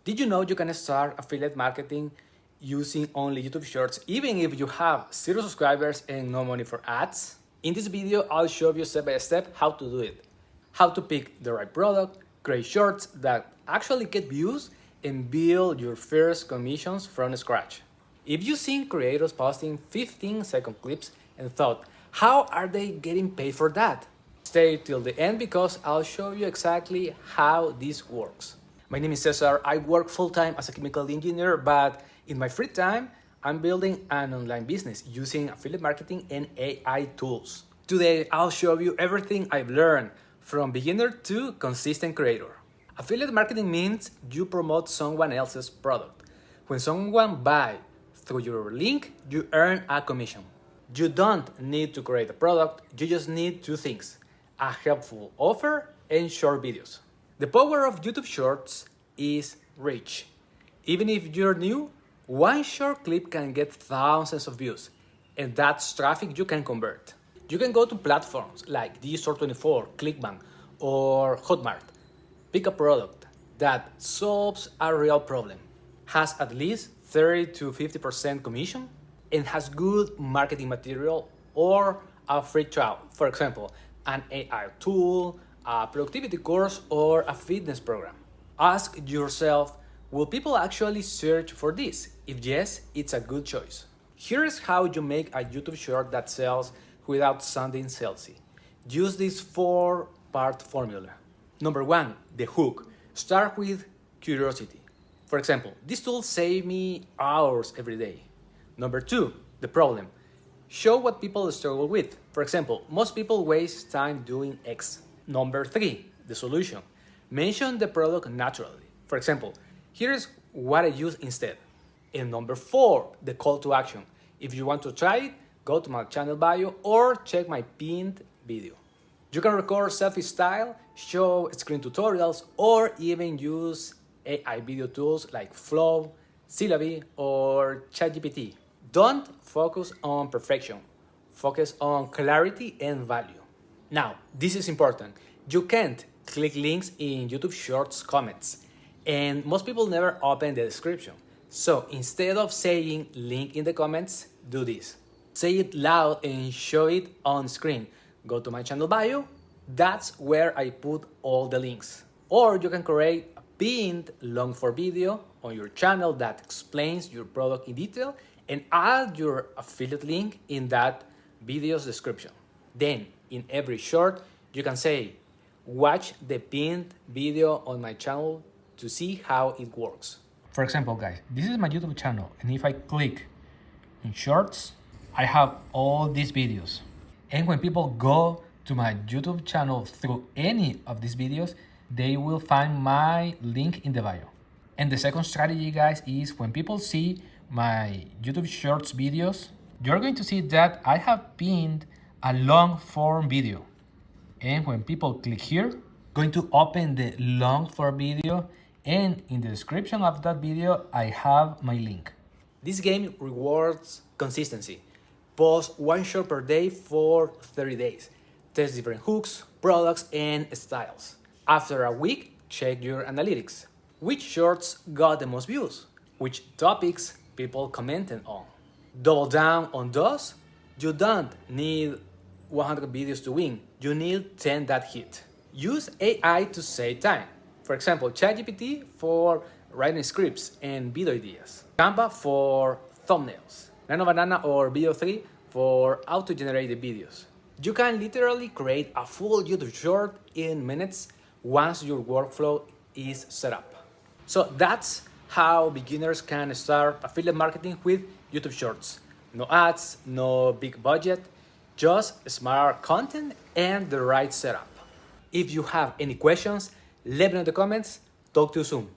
Did you know you can start affiliate marketing using only YouTube Shorts even if you have 0 subscribers and no money for ads? In this video, I'll show you step by step how to do it. How to pick the right product, create shorts that actually get views, and build your first commissions from scratch. If you've seen creators posting 15-second clips and thought, how are they getting paid for that? Stay till the end because I'll show you exactly how this works. My name is Cesar. I work full-time as a chemical engineer, but in my free time, I'm building an online business using affiliate marketing and AI tools. Today, I'll show you everything I've learned from beginner to consistent creator. Affiliate marketing means you promote someone else's product. When someone buys through your link, you earn a commission. You don't need to create a product, you just need 2 things: a helpful offer and short videos. The power of YouTube Shorts is reach. Even if you're new, one short clip can get thousands of views, and that's traffic you can convert. You can go to platforms like Digistore24, Clickbank, or Hotmart. Pick a product that solves a real problem, has at least 30 to 50% commission, and has good marketing material or a free trial. For example, an AI tool, a productivity course, or a fitness program. Ask yourself, will people actually search for this? If yes, it's a good choice. Here's how you make a YouTube short that sells without sounding salesy. Use this 4-part formula. Number 1, the hook. Start with curiosity. For example, this tool saves me hours every day. Number 2, the problem. Show what people struggle with. For example, most people waste time doing X. Number 3, the solution. Mention the product naturally. For example, here's what I use instead. And number 4, the call to action. If you want to try it, go to my channel bio or check my pinned video. You can record selfie style, show screen tutorials, or even use AI video tools like Flow, Syllabi, or ChatGPT. Don't focus on perfection. Focus on clarity and value. Now, this is important. You can't click links in YouTube Shorts comments, and most people never open the description. So instead of saying link in the comments, do this. Say it loud and show it on screen. Go to my channel bio. That's where I put all the links. Or you can create a pinned long form video on your channel that explains your product in detail and add your affiliate link in that video's description. Then, in every short, you can say, watch the pinned video on my channel to see how it works. For example, guys, this is my YouTube channel, and if I click in shorts, I have all these videos. And when people go to my YouTube channel through any of these videos, they will find my link in the bio. And the second strategy, guys, is when people see my YouTube Shorts videos, you're going to see that I have pinned a long form video. And when people click here, going to open the long form video, and in the description of that video, I have my link. This game rewards consistency. Post 1 short per day for 30 days. Test different hooks, products, and styles. After a week, check your analytics. Which shorts got the most views? Which topics people commented on? Double down on those. You don't need 100 videos to win. You need 10 that hit. Use AI to save time. For example, ChatGPT for writing scripts and video ideas. Canva for thumbnails. Nano Banana or Video 3 for auto-generated videos. You can literally create a full YouTube short in minutes once your workflow is set up. So that's how beginners can start affiliate marketing with YouTube Shorts. No ads, no big budget, just smart content and the right setup. If you have any questions, let me know in the comments. Talk to you soon.